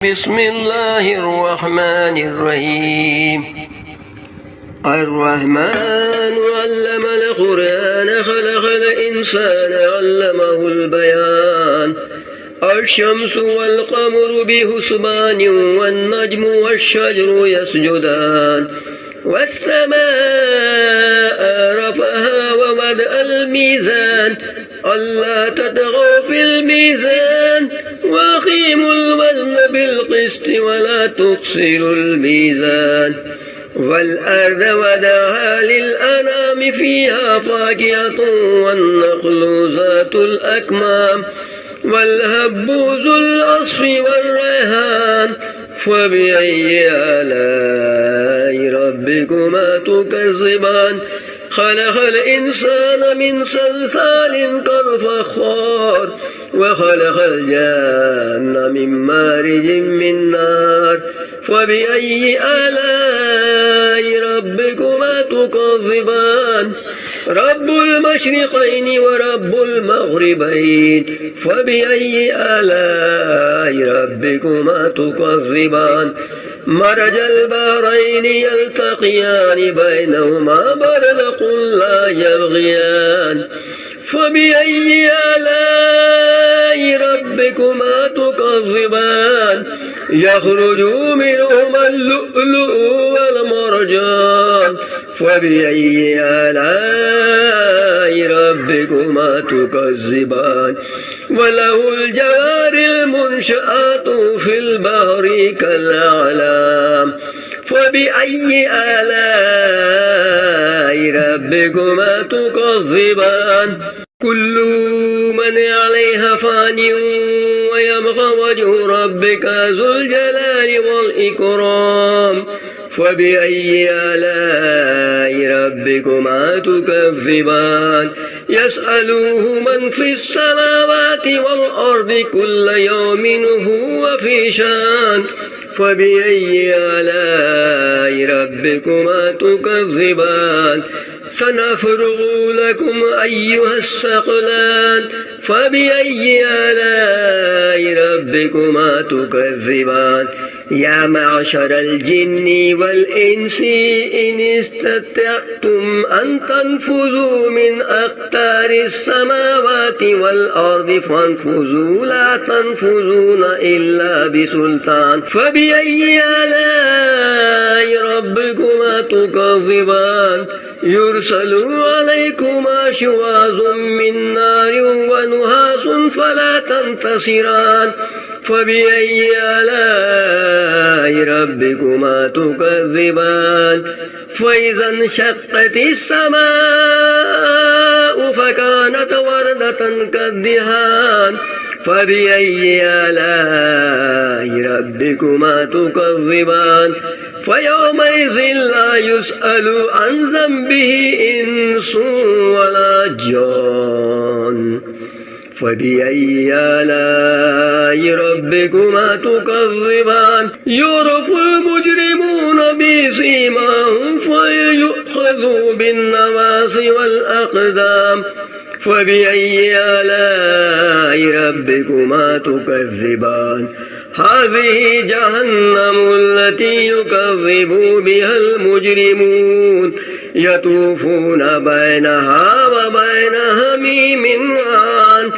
بسم الله الرحمن الرحيم. الرحمن علم القرآن خلق الإنسان علمه البيان. الشمس والقمر بحسبان والنجم والشجر يسجدان والسماء رفعها ووضع الميزان ألا تطغوا في الميزان وأقيموا الوزن بالقسط ولا تخسروا الميزان. والأرض وضعها للأنام فيها فاكهة والنخل ذات الأكمام والهب ذو العصف والريحان. فبأي آلاء ربكما تكذبان؟ خلق الإنسان من صلصال كالفخار وخلق الجان من مارج من نار. فبأي آلاء ربكما تكذبان؟ رب المشرقين ورب المغربين. فبأي آلاء ربكما تكذبان؟ مرج البحرين يلتقيان بينهما برزخ لا يبغيان. فبأي آلاء ربكما تكذبان؟ يخرج منهما اللؤلؤ والمرجان. فبأي آلاء ربكما تكذبان؟ وله الجوار المنشآت في البحر كالأعلام. فبأي آلاء ربكما تكذبان؟ كل من عليها فان ويبقى وجه ربك ذو الجلال والإكرام. فبأي آلاء ربكما تكذبان؟ يسأله من في السماوات والأرض كل يوم هو في شان. فبأي آلاء ربكما تكذبان؟ سنفرغ لكم أيها الثقلان. فبأي آلاء ربكما تكذبان؟ يا معشر الجن والإنس إن استطعتم أن تنفذوا من أقطار السماوات والأرض فانفذوا لا تنفذون إلا بسلطان. فبأي آلاء ربكما تكذبان؟ يرسل عليكما شواظ من نار ونحاس فلا تنتصران. فبأي آلاء ربكما تكذبان؟ فإذا انشقت السماء فكانت وردة كالدهان. فبأي آلاء ربكما تكذبان؟ فيومئذ لا يسأل عن ذنبه إنس ولا جان. فبأي آلاء ربكما تكذبان؟ يعرف المجرمون بسيماهم فيؤخذوا بالنواصي والأقدام. فبأي آلاء ربكما تكذبان؟ هذه جهنم التي يكذب بها المجرمون يطوفون بينها وبين حميم آن.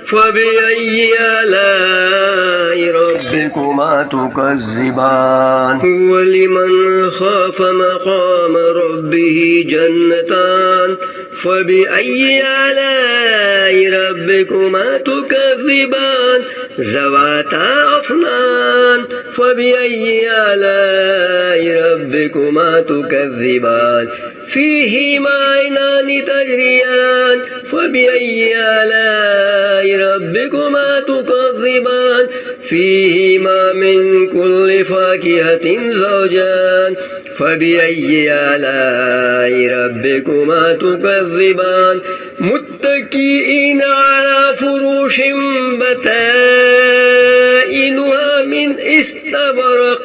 فبأي آلاء ربكما تكذبان؟ هو لمن خاف مقام ربه جنتان. فبأي آلاء ربكما تكذبان؟ ذواتا أفنان. فبأي آلاء ربكما تكذبان؟ فيهما عينان تجريان. فبأي آلاء ربكما تكذبان؟ فيهما من كل فاكهة زوجان. فبأي آلاء ربكما تكذبان؟ متكئين على فروش بطائنها من استبرق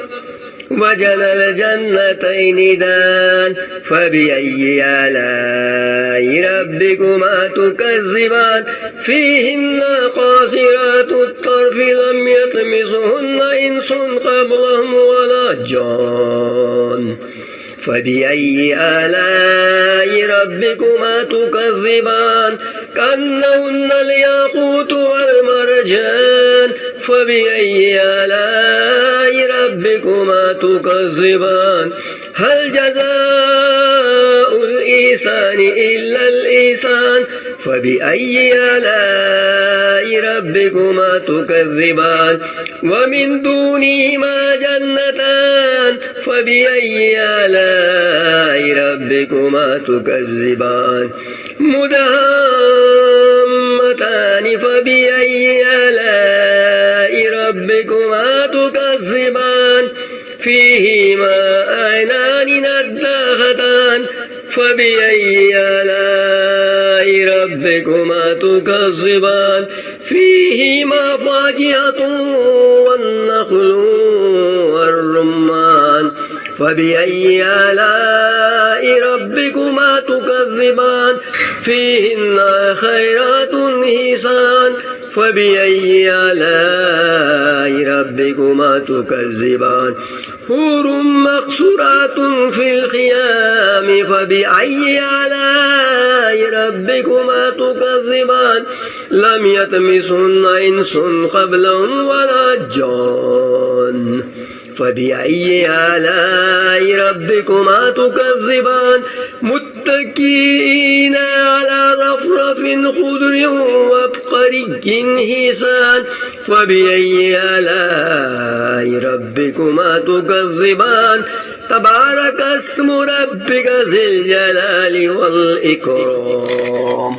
وجنى الجنتين دان فبأي آلاء ربكما تكذبان فيهن قاصرات الطرف لم يطمثهن إنس قبلهم ولا جان فبأي آلاء ربكما تكذبان كأنهن الياقوت والمرجان فبأي آلاء ربكما تكذبان هل جزاء الإحسان إلا الإحسان فبأي آلاء ربكما تكذبان ومن دونهما جنتان فبأي آلاء ربكما تكذبان مدهامتان فبأي آلاء ربكما تكذبان فيهما عينان نضاختان فبأي آلاء ربكما تكذبان فيهما فاكهة والنخل والرمان فبأي آلاء ربكما تكذبان فيهن خيرات حسان فبأي آلاء ربكما تكذبان حور مقصورات في الخيام فبأي آلاء ربكما تكذبان لم يطمثهن إنس قبلهم ولا جان فبأي آلاء ربكما تكذبان متكئين على رفرف خضر وابقري حسان فبأي آلاء ربكما تكذبان تبارك اسم ربك ذي الجلال والإكرام.